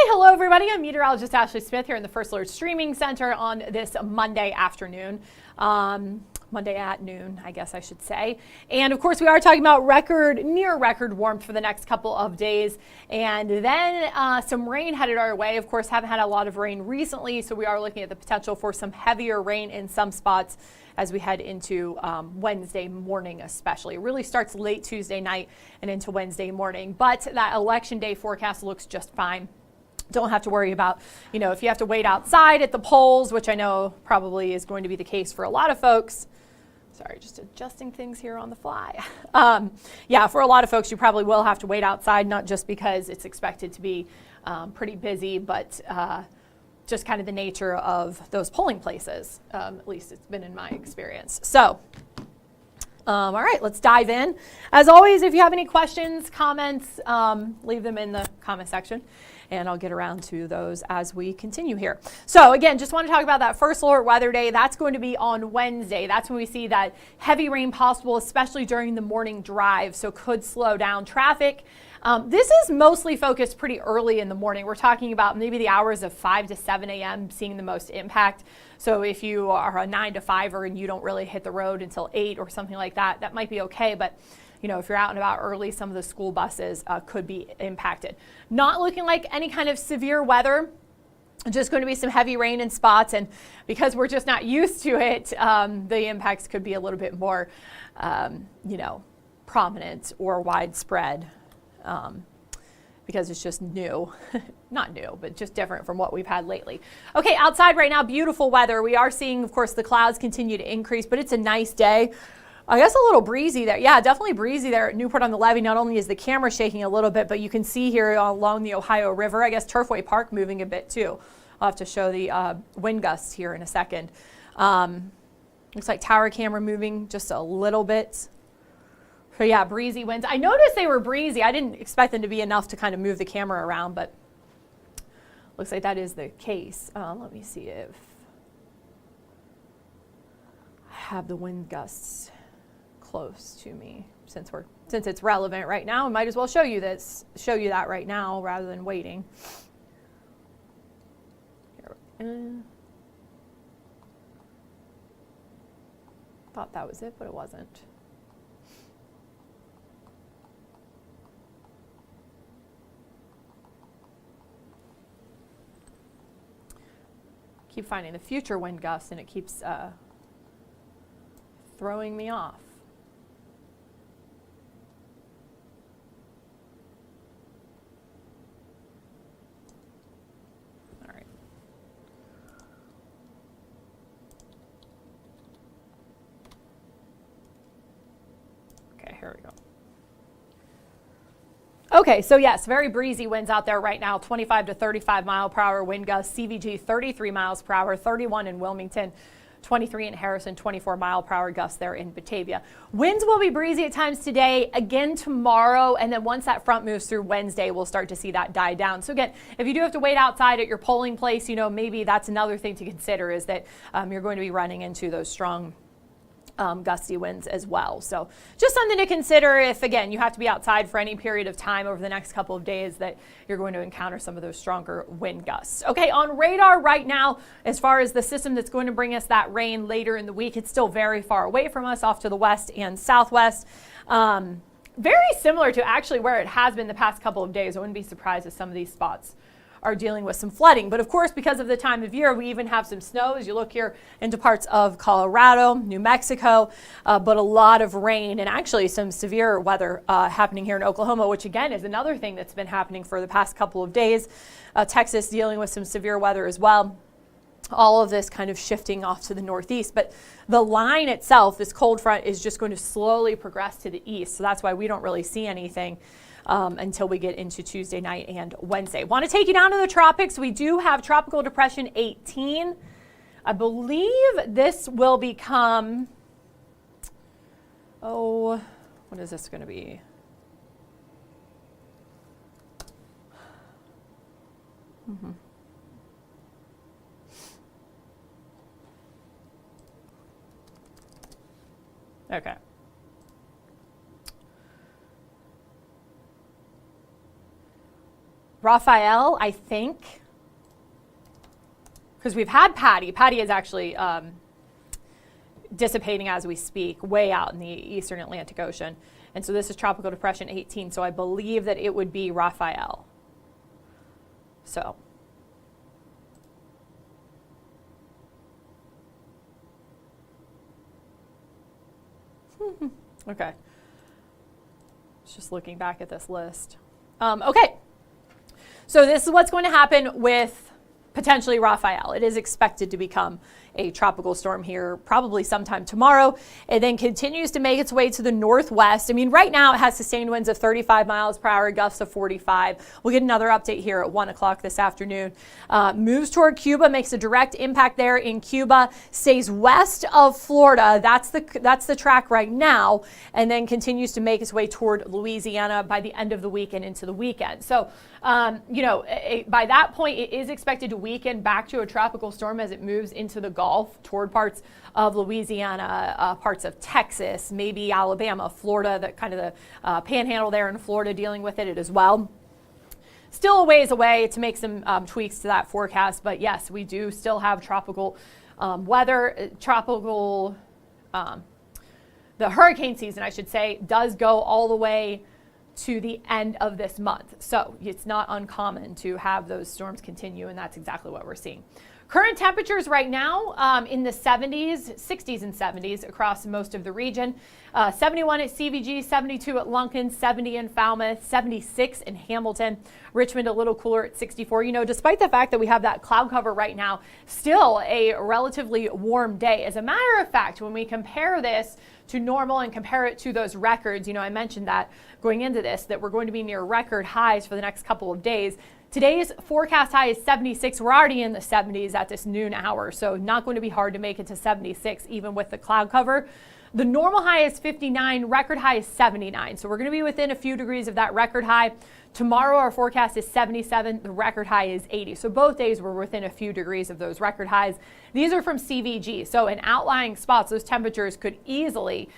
Hello everybody. I'm meteorologist Ashley Smith here in the First Alert Streaming Center on this Monday afternoon. Monday at noon, I guess I should say. And of course, we are talking about near record warmth for the next couple of days. And then some rain headed our way. Of course, haven't had a lot of rain recently, so we are looking at the potential for some heavier rain in some spots as we head into Wednesday morning especially. It really starts late Tuesday night and into Wednesday morning. But that election day forecast looks just fine. Don't have to worry about, if you have to wait outside at the polls, which I know probably is going to be the case for a lot of folks. Sorry, just adjusting things here on the fly. Yeah, for a lot of folks, you probably will have to wait outside, not just because it's expected to be pretty busy, but just kind of the nature of those polling places. At least it's been in my experience. So, all right, let's dive in. As always, if you have any questions, comments, leave them in the comment section, and I'll get around to those as we continue here. So again, just want to talk about that first alert weather day. That's going to be on Wednesday. That's when we see that heavy rain possible, especially during the morning drive, so could slow down traffic. This is mostly focused pretty early in the morning. We're talking about maybe the hours of 5 to 7 a.m. seeing the most impact. So if you are a 9 to 5er and you don't really hit the road until 8 or something like that, that might be okay. But if you're out and about early, some of the school buses could be impacted. Not looking like any kind of severe weather, just going to be some heavy rain in spots. And because we're just not used to it, the impacts could be a little bit more, prominent or widespread. Because it's just new, not new, but just different from what we've had lately. Okay, outside right now, beautiful weather. We are seeing, of course, the clouds continue to increase, but it's a nice day. I guess a little breezy there. Yeah, definitely breezy there at Newport on the Levee. Not only is the camera shaking a little bit, but you can see here along the Ohio River, I guess Turfway Park moving a bit too. I'll have to show the wind gusts here in a second. Looks like tower camera moving just a little bit. So yeah, breezy winds. I noticed they were breezy. I didn't expect them to be enough to kind of move the camera around, but looks like that is the case. Let me see if I have the wind gusts close to me. Since it's relevant right now, I might as well show you that right now rather than waiting. Thought that was it, but it wasn't. Keep finding the future wind gusts and it keeps throwing me off. All right. Okay, here we go. Okay, so yes, very breezy winds out there right now, 25 to 35 mile per hour wind gusts, CVG 33 miles per hour, 31 in Wilmington, 23 in Harrison, 24 mile per hour gusts there in Batavia. Winds will be breezy at times today, again tomorrow, and then once that front moves through Wednesday, we'll start to see that die down. So again, if you do have to wait outside at your polling place, maybe that's another thing to consider is that you're going to be running into those strong gusty winds as well. So just something to consider if, again, you have to be outside for any period of time over the next couple of days that you're going to encounter some of those stronger wind gusts. Okay, on radar right now, as far as the system that's going to bring us that rain later in the week, it's still very far away from us off to the west and southwest. Very similar to actually where it has been the past couple of days. I wouldn't be surprised if some of these spots are dealing with some flooding. But of course, because of the time of year, we even have some snow as you look here into parts of Colorado, New Mexico, but a lot of rain and actually some severe weather happening here in Oklahoma, which again is another thing that's been happening for the past couple of days. Texas dealing with some severe weather as well. All of this kind of shifting off to the northeast, but the line itself, this cold front, is just going to slowly progress to the east. So that's why we don't really see anything until we get into Tuesday night and Wednesday. Want to take you down to the tropics. We do have Tropical Depression 18. I believe this will become, what is this going to be? Okay. Raphael, I think, because we've had Patty. Patty is actually dissipating as we speak, way out in the eastern Atlantic Ocean. And so this is Tropical Depression 18, so I believe that it would be Raphael. So. Okay. Just looking back at this list. Okay. So this is what's going to happen with potentially Raphael. It is expected to become a tropical storm here probably sometime tomorrow. It then continues to make its way to the northwest. I mean, right now it has sustained winds of 35 miles per hour, gusts of 45. We'll get another update here at 1 o'clock this afternoon. Moves toward Cuba, makes a direct impact there in Cuba, stays west of Florida. That's the track right now, and then continues to make its way toward Louisiana by the end of the week and into the weekend. So, by that point, it is expected to weaken back to a tropical storm as it moves into the Gulf toward parts of Louisiana, parts of Texas, maybe Alabama, Florida, that kind of the panhandle there in Florida dealing with it as well. Still a ways away to make some tweaks to that forecast, but yes, we do still have tropical weather, the hurricane season, I should say, does go all the way to the end of this month. So it's not uncommon to have those storms continue, and that's exactly what we're seeing. Current temperatures right now in the 70s, 60s and 70s across most of the region. 71 at CVG, 72 at Lunken, 70 in Falmouth, 76 in Hamilton. Richmond a little cooler at 64. You know, despite the fact that we have that cloud cover right now, still a relatively warm day. As a matter of fact, when we compare this to normal and compare it to those records, you know, I mentioned that going into this, that we're going to be near record highs for the next couple of days. Today's forecast high is 76. We're already in the 70s at this noon hour, so not going to be hard to make it to 76 even with the cloud cover. The normal high is 59, record high is 79. So we're going to be within a few degrees of that record high. Tomorrow our forecast is 77, the record high is 80. So both days we're within a few degrees of those record highs. These are from CVG. So in outlying spots, those temperatures could easily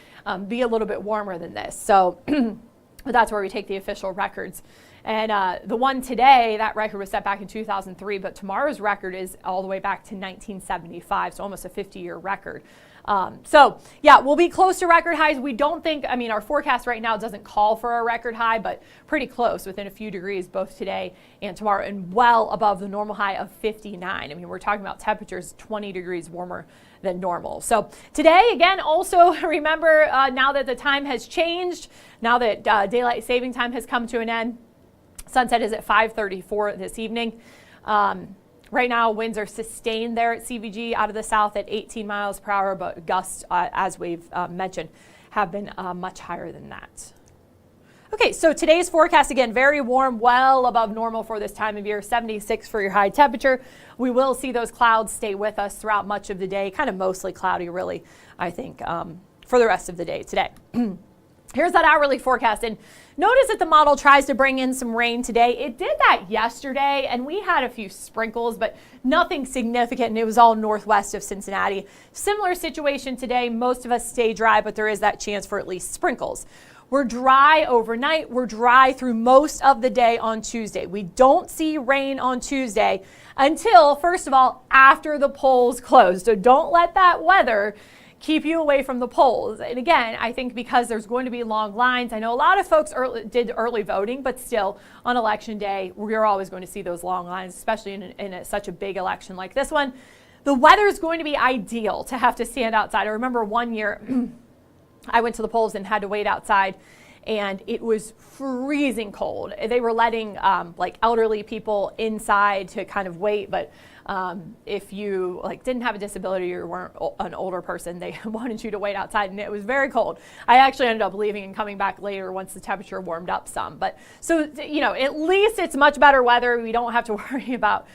be a little bit warmer than this. So but that's where we take the official records. And the one today, that record was set back in 2003, but tomorrow's record is all the way back to 1975, so almost a 50-year record. So, yeah, we'll be close to record highs. We don't think, I mean, our forecast right now doesn't call for a record high, but pretty close, within a few degrees, both today and tomorrow, and well above the normal high of 59. I mean, we're talking about temperatures 20 degrees warmer than normal. So today, again, also remember, now that the time has changed, now that daylight saving time has come to an end, sunset is at 5:34 this evening. Right now, winds are sustained there at CVG out of the south at 18 miles per hour, but gusts, as we've mentioned, have been much higher than that. Okay, so today's forecast, again, very warm, well above normal for this time of year, 76 for your high temperature. We will see those clouds stay with us throughout much of the day, kind of mostly cloudy, really, I think, for the rest of the day today. Here's that hourly forecast, and notice that the model tries to bring in some rain today. It did that yesterday, and we had a few sprinkles, but nothing significant, and it was all northwest of Cincinnati. Similar situation today. Most of us stay dry, but there is that chance for at least sprinkles. We're dry overnight. We're dry through most of the day on Tuesday. We don't see rain on Tuesday until, first of all, after the polls close. So don't let that weather keep you away from the polls. And again, I think because there's going to be long lines. I know a lot of folks did early voting, but still on election day, we're always going to see those long lines, especially in such a big election like this one. The weather is going to be ideal to have to stand outside. I remember one year I went to the polls and had to wait outside, and it was freezing cold. They were letting like elderly people inside to kind of wait, but if you didn't have a disability or weren't an older person, they wanted you to wait outside, and it was very cold. I actually ended up leaving and coming back later once the temperature warmed up some. But so, you know, at least it's much better weather. We don't have to worry about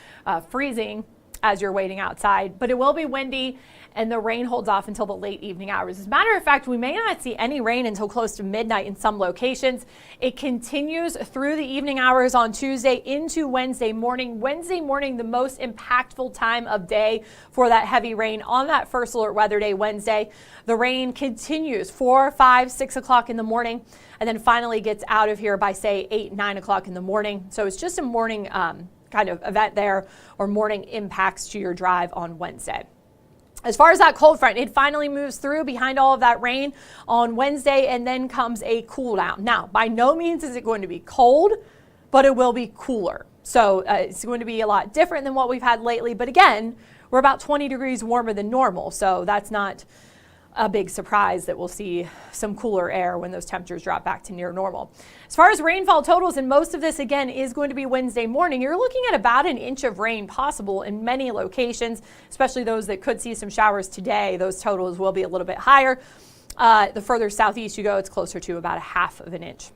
freezing as you're waiting outside, but it will be windy and the rain holds off until the late evening hours. As a matter of fact, we may not see any rain until close to midnight in some locations. It continues through the evening hours on Tuesday into Wednesday morning. Wednesday morning, the most impactful time of day for that heavy rain on that first alert weather day, Wednesday. The rain continues 4, 5, 6 o'clock in the morning, and then finally gets out of here by, say, 8, 9 o'clock in the morning. So it's just a morning kind of event there, or morning impacts to your drive on Wednesday. As far as that cold front, it finally moves through behind all of that rain on Wednesday, and then comes a cool down. Now, by no means is it going to be cold, but it will be cooler. So it's going to be a lot different than what we've had lately. But again, we're about 20 degrees warmer than normal. So that's not a big surprise that we'll see some cooler air when those temperatures drop back to near normal. As far as rainfall totals, and most of this again is going to be Wednesday morning, you're looking at about an inch of rain possible in many locations, especially those that could see some showers today. Those totals will be a little bit higher. The further southeast you go, it's closer to about a half of an inch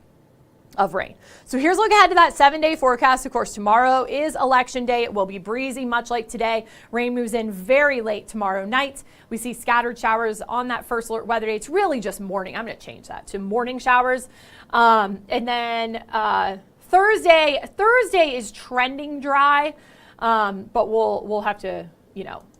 of rain. So here's a look ahead to that 7-day forecast. Of course, tomorrow is election day. It will be breezy, much like today. Rain moves in very late tomorrow night. We see scattered showers on that first alert weather day. It's really just morning. I'm going to change that to morning showers. And then Thursday is trending dry, but we'll have to,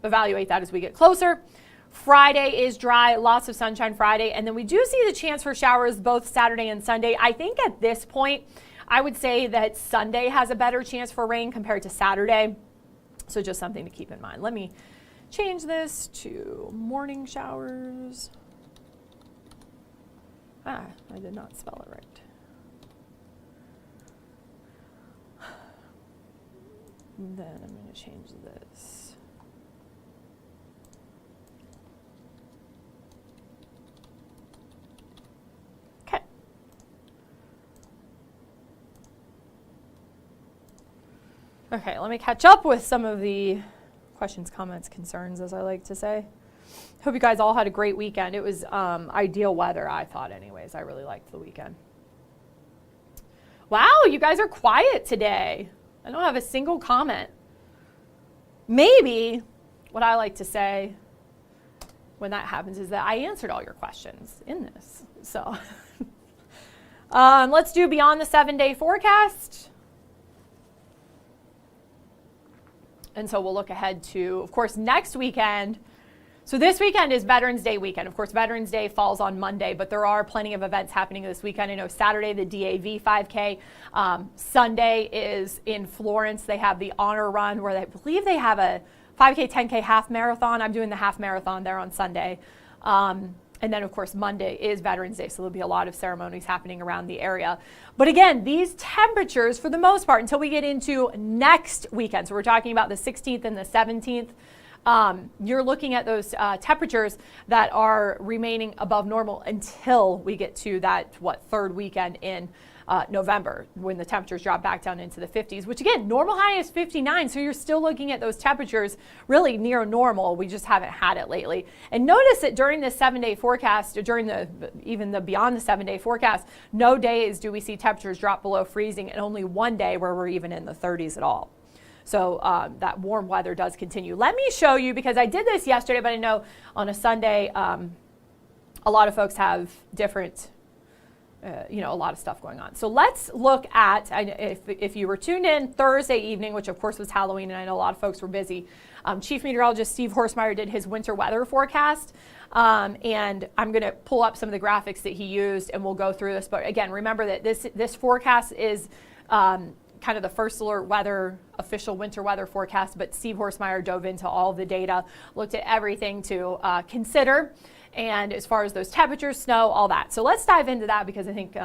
evaluate that as we get closer. Friday is dry, lots of sunshine Friday, and then we do see the chance for showers both Saturday and Sunday. I think at this point, I would say that Sunday has a better chance for rain compared to Saturday. So just something to keep in mind. Let me change this to morning showers. I did not spell it right. And then I'm going to change this. Okay, let me catch up with some of the questions, comments, concerns, as I like to say. Hope you guys all had a great weekend. It was ideal weather, I thought anyways. I really liked the weekend. Wow, you guys are quiet today. I don't have a single comment. Maybe what I like to say when that happens is that I answered all your questions in this. So let's do beyond the 7-day forecast. And so we'll look ahead to, of course, next weekend. So this weekend is Veterans Day weekend. Of course, Veterans Day falls on Monday, but there are plenty of events happening this weekend. I know Saturday, the DAV 5K. Sunday is in Florence. They have the Honor Run where I believe they have a 5K, 10K half marathon. I'm doing the half marathon there on Sunday. And then, of course, Monday is Veterans Day, so there'll be a lot of ceremonies happening around the area. But again, these temperatures, for the most part, until we get into next weekend, so we're talking about the 16th and the 17th, you're looking at those temperatures that are remaining above normal until we get to that, third weekend in November, when the temperatures drop back down into the 50s, which again, normal high is 59. So you're still looking at those temperatures really near normal. We just haven't had it lately. And notice that during this 7-day forecast, or during even the beyond the 7-day forecast, no days do we see temperatures drop below freezing, and only one day where we're even in the 30s at all. So that warm weather does continue. Let me show you, because I did this yesterday, but I know on a Sunday, a lot of folks have different a lot of stuff going on. So let's look at, if you were tuned in Thursday evening, which of course was Halloween, and I know a lot of folks were busy, Chief Meteorologist Steve Horsemeyer did his winter weather forecast. And I'm going to pull up some of the graphics that he used, and we'll go through this. But again, remember that this forecast is kind of the first alert weather, official winter weather forecast, but Steve Horsemeyer dove into all the data, looked at everything to consider. And as far as those temperatures, snow, all that. So let's dive into that, because I think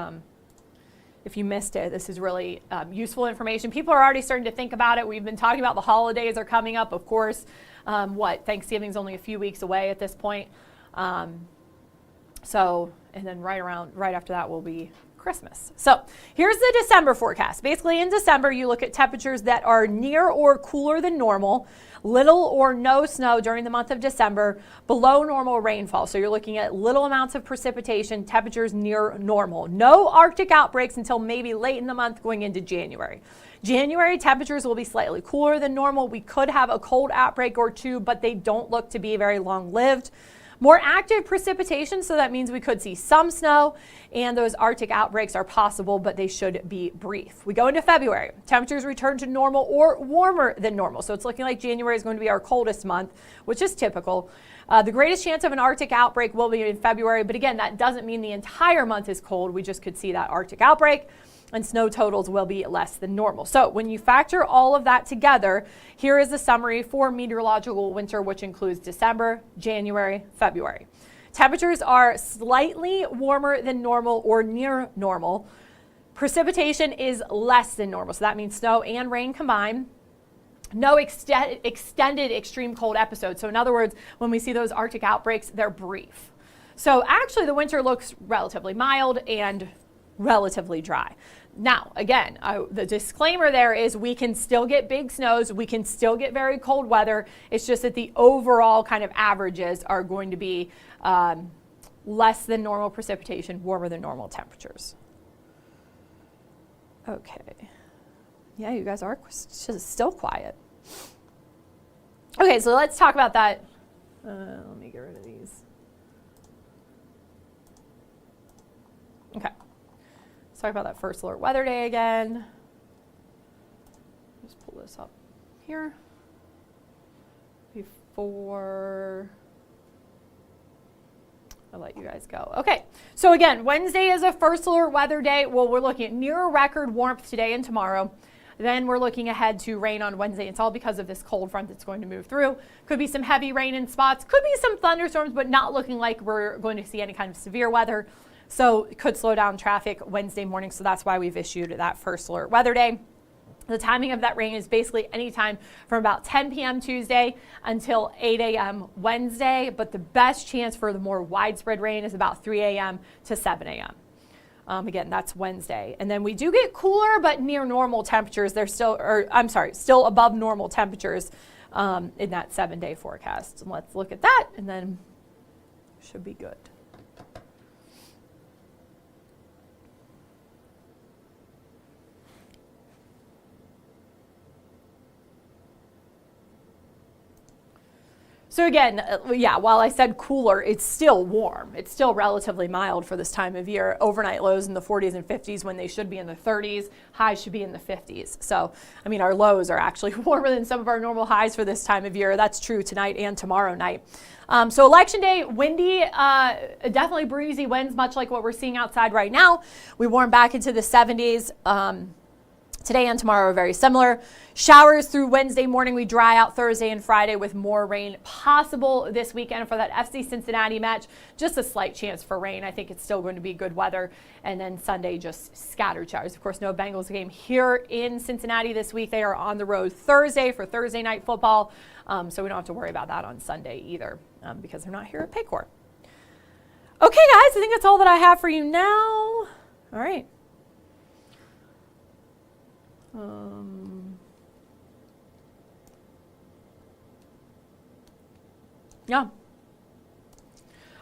if you missed it, this is really useful information. People are already starting to think about it. We've been talking about the holidays are coming up, of course. Thanksgiving's only a few weeks away at this point. And then right after that will be Christmas. So here's the December forecast. Basically in December, you look at temperatures that are near or cooler than normal, little or no snow during the month of December, below normal rainfall. So you're looking at little amounts of precipitation, temperatures near normal. No Arctic outbreaks until maybe late in the month going into January. January temperatures will be slightly cooler than normal. We could have a cold outbreak or two, but they don't look to be very long-lived. More active precipitation, so that means we could see some snow, and those Arctic outbreaks are possible, but they should be brief. We go into February. Temperatures return to normal or warmer than normal. So it's looking like January is going to be our coldest month, which is typical. The greatest chance of an Arctic outbreak will be in February, but again, that doesn't mean the entire month is cold. We just could see that Arctic outbreak, and snow totals will be less than normal. So when you factor all of that together, here is the summary for meteorological winter, which includes December, January, February. Temperatures are slightly warmer than normal or near normal. Precipitation is less than normal, so that means snow and rain combined. No extended extreme cold episodes. So in other words, when we see those Arctic outbreaks, they're brief. So actually the winter looks relatively mild and relatively dry. Now, again, the disclaimer there is we can still get big snows. We can still get very cold weather. It's just that the overall kind of averages are going to be less than normal precipitation, warmer than normal temperatures. Okay. Yeah, you guys are still quiet. Okay, so let's talk about that. Let me get rid of these. Okay. Let's talk about that first alert weather day again. Just pull this up here before I let you guys go. Okay, so again, Wednesday is a first alert weather day. Well, we're looking at near record warmth today and tomorrow. Then we're looking ahead to rain on Wednesday. It's all because of this cold front that's going to move through. Could be some heavy rain in spots. Could be some thunderstorms, but not looking like we're going to see any kind of severe weather. So it could slow down traffic Wednesday morning. So that's why we've issued that first alert weather day. The timing of that rain is basically anytime from about 10 p.m. Tuesday until 8 a.m. Wednesday. But the best chance for the more widespread rain is about 3 a.m. to 7 a.m. Again, that's Wednesday. And then we do get cooler, but near normal temperatures. They're still, still above normal temperatures in that 7-day forecast. And let's look at that, and then should be good. So again, yeah, while I said cooler, it's still warm. It's still relatively mild for this time of year. Overnight lows in the 40s and 50s when they should be in the 30s. Highs should be in the 50s. So, I mean, our lows are actually warmer than some of our normal highs for this time of year. That's true tonight and tomorrow night. So election day, windy, definitely breezy winds, much like what we're seeing outside right now. We warm back into the 70s. Today and tomorrow are very similar. Showers through Wednesday morning. We dry out Thursday and Friday with more rain possible this weekend for that FC Cincinnati match. Just a slight chance for rain. I think it's still going to be good weather. And then Sunday, just scattered showers. Of course, no Bengals game here in Cincinnati this week. They are on the road Thursday for Thursday night football. So we don't have to worry about that on Sunday either because they're not here at Paycor. Okay, guys, I think that's all that I have for you now. All right. Yeah.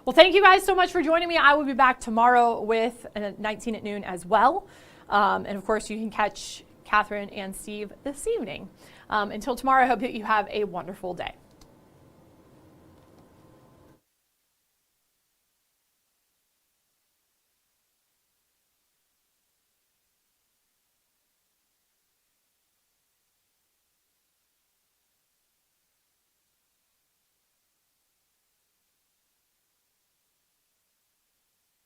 Well, thank you guys so much for joining me. I will be back tomorrow with 19 at noon as well. And of course, you can catch Catherine and Steve this evening. Until tomorrow, I hope that you have a wonderful day.